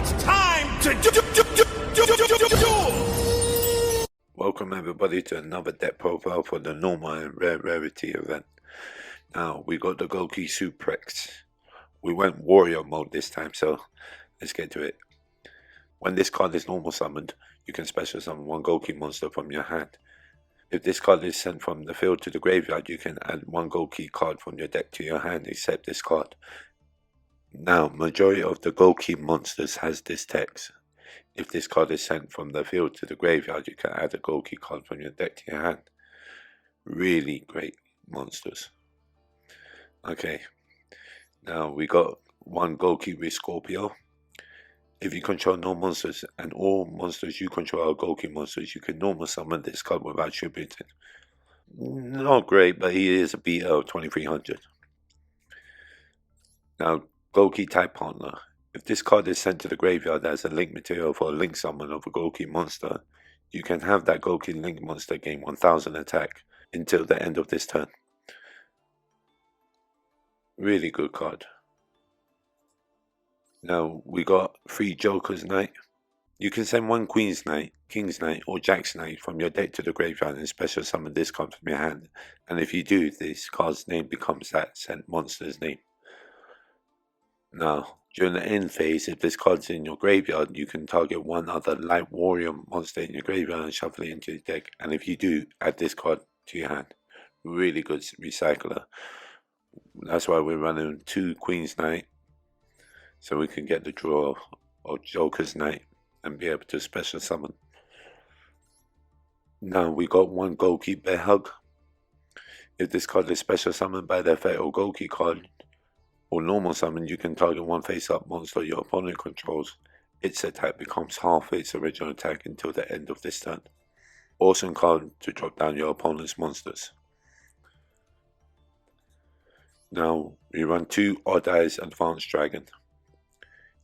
It's time to duel! Welcome everybody to another deck profile for the normal and rarity event. Now we got the Gouki Suprex. We went warrior mode this time, so let's get to it. When this card is normal summoned, you can special summon one Gouki monster from your hand. If this card is sent from the field to the graveyard, you can add one Gouki card from your deck to your hand except this card. Now, majority of the Gouki monsters has this text. If this card is sent from the field to the graveyard, you can add a Gouki card from your deck to your hand. Really great monsters. Okay, now we got one Gouki Riscorpio. If you control no monsters and all monsters you control are Gouki monsters, you can normal summon this card without tributing. Not great, but he is a beta of 2300. Now, Gouki Tagpartner. If this card is sent to the graveyard as a link material for a link summon of a Gouki monster, you can have that Gouki link monster gain 1000 attack until the end of this turn. Really good card. Now we got 3 Joker's Knight. You can send one Queen's Knight, King's Knight or Jack's Knight from your deck to the graveyard and special summon this card from your hand. And if you do, this card's name becomes that sent monster's name. Now, during the end phase, if this card's in your graveyard, you can target one other light warrior monster in your graveyard and shuffle it into your deck. And if you do, add this card to your hand. Really good recycler. That's why we're running 2 Queen's Knight, so we can get the draw of Joker's Knight and be able to special summon. Now we got one Gouki Bearhug. If this card is special summoned by the effect of Gouki card or normal summon, you can target one face-up monster your opponent controls. Its attack becomes half its original attack until the end of this turn. Awesome card to drop down your opponent's monsters. Now we run 2 Odd Eyes Advanced Dragon.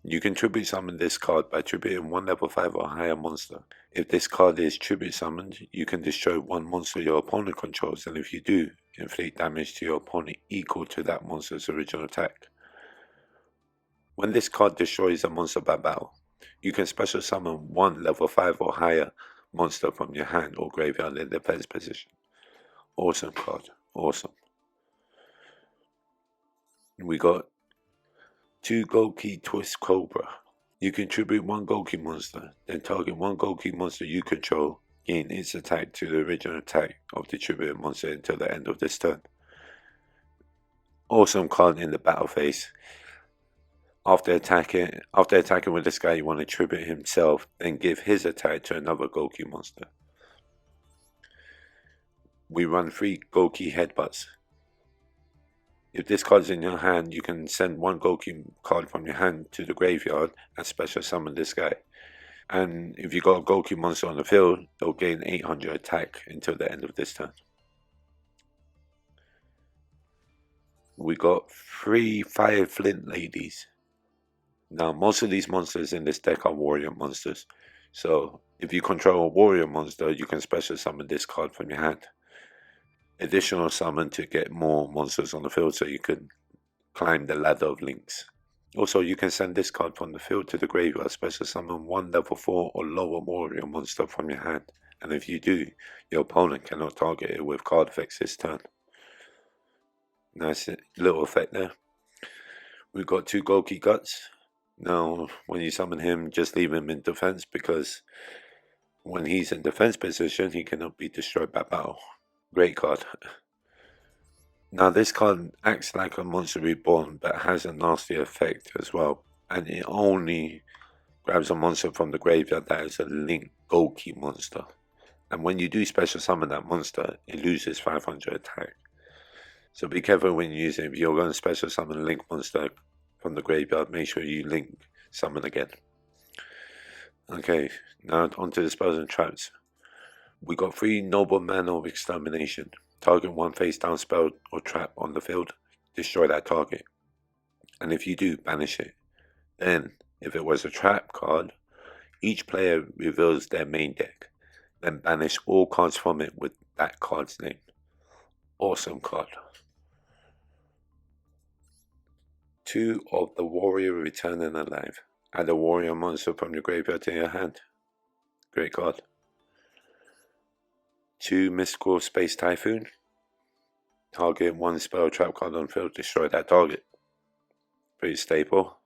You can tribute summon this card by tributing one level 5 or higher monster. If this card is tribute summoned, you can destroy one monster your opponent controls, and if you do, inflict damage to your opponent equal to that monster's original attack. When this card destroys a monster by battle, you can special summon one level 5 or higher monster from your hand or graveyard in defense position. Awesome card, awesome. We got 2 Gouki Twistcobra. You can tribute one Gouki monster, then target one Gouki monster you control, gain its attack to the original attack of the tributed monster until the end of this turn. Awesome card in the battle phase. After attacking with this guy, you want to tribute himself, then give his attack to another Gouki monster. We run 3 Gouki Headbatts. If this card is in your hand, you can send one Gouki card from your hand to the graveyard and special summon this guy. And if you got a Gouki monster on the field, they'll gain 800 attack until the end of this turn. We got 3 Fire Flint ladies. Now, most of these monsters in this deck are warrior monsters. So, if you control a warrior monster, you can special summon this card from your hand. Additional summon to get more monsters on the field so you can climb the ladder of links. Also, you can send this card from the field to the graveyard, special summon one level 4 or lower warrior monster from your hand. And if you do, your opponent cannot target it with card effects this turn. Nice little effect there. We've got 2 Gouki Guts. Now, when you summon him, just leave him in defense, because when he's in defense position, he cannot be destroyed by battle. Great card. Now this card acts like a monster reborn, but has a nasty effect as well, and it only grabs a monster from the graveyard that is a link Gouki monster, and when you do special summon that monster, it loses 500 attack. So be careful when you use it. If you're going to special summon a link monster from the graveyard, make sure you link summon again. Okay, now onto the spells and traps. We got 3 Nobleman of Extermination. Target one face down spell or trap on the field, destroy that target. And if you do, banish it. Then, if it was a trap card, each player reveals their main deck. Then banish all cards from it with that card's name. Awesome card. 2 of the Warrior Returning Alive. Add a warrior monster from your graveyard to your hand. Great card. 2 Mystical Space Typhoon. Target 1 spell trap card on field, destroy that target. Pretty stable.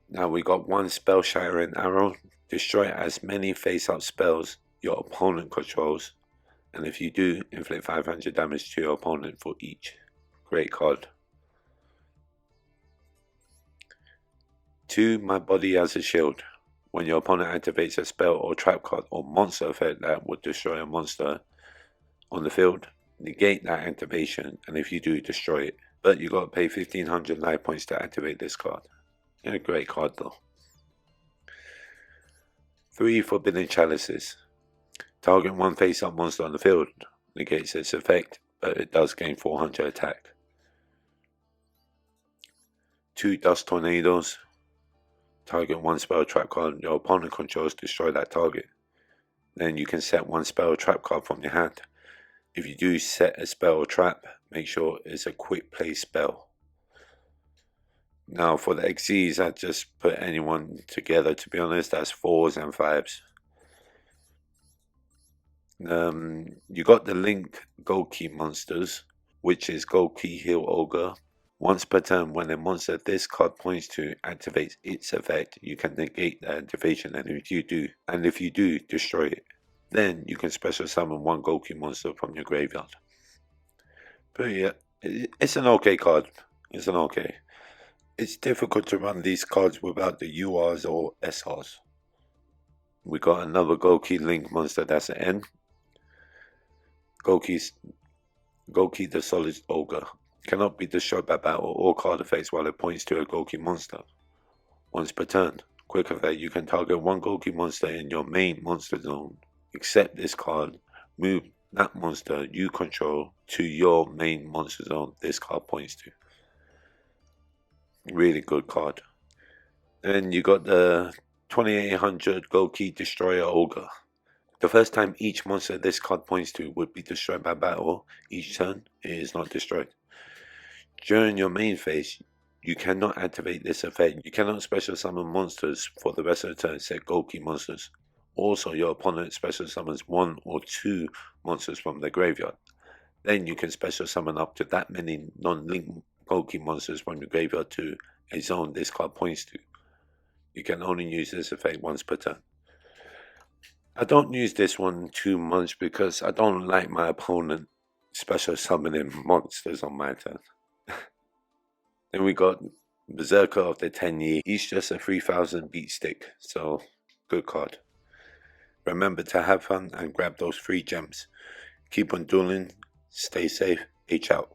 Now we got 1 spell Shattering Arrow. Destroy as many face-up spells your opponent controls, and if you do, inflict 500 damage to your opponent for each. Great card. 2 My Body as a Shield. When your opponent activates a spell or trap card or monster effect that would destroy a monster on the field, negate that activation, and if you do, destroy it. But you gotta pay 1500 life points to activate this card. A great card though. 3 Forbidden Chalices. Target 1 face-up monster on the field, negates its effect, but it does gain 400 attack. 2 Dust Tornadoes. Target 1 spell trap card your opponent controls, destroy that target. Then you can set 1 spell trap card from your hand. If you do set a spell or trap, make sure it's a quick play spell. Now for the XCs, I just put anyone together, to be honest. That's 4s and 5s. You got the Link Gouki monsters, which is Gouki Heal Ogre. Once per turn, when a monster this card points to activates its effect, you can negate the activation, and if you do, destroy it. Then you can special summon 1 Gouki monster from your graveyard. But yeah, it's an okay card. It's an okay. It's difficult to run these cards without the URs or SRs. We got another Gouki Link monster, that's an N. Gouki the Solid Ogre. Cannot be destroyed by battle or card effects while it points to a Gouki monster. Once per turn. Quick effect, you can target 1 Gouki monster in your main monster zone. Except this card, move that monster you control to your main monster zone this card points to. Really good card. Then you got the 2800 Gouki Destroyer Ogre. The first time each monster this card points to would be destroyed by battle each turn, it is not destroyed. During your main phase, you cannot activate this effect. You cannot special summon monsters for the rest of the turn except Gouki monsters. Also, your opponent special summons 1 or 2 monsters from the graveyard. Then you can special summon up to that many non-link Gouki monsters from your graveyard to a zone this card points to. You can only use this effect once per turn. I don't use this one too much because I don't like my opponent special summoning monsters on my turn. Then we got Berserker of the 10 Year. He's just a 3000 beat stick, so good card. Remember to have fun and grab those free gems. Keep on dueling, stay safe, H out.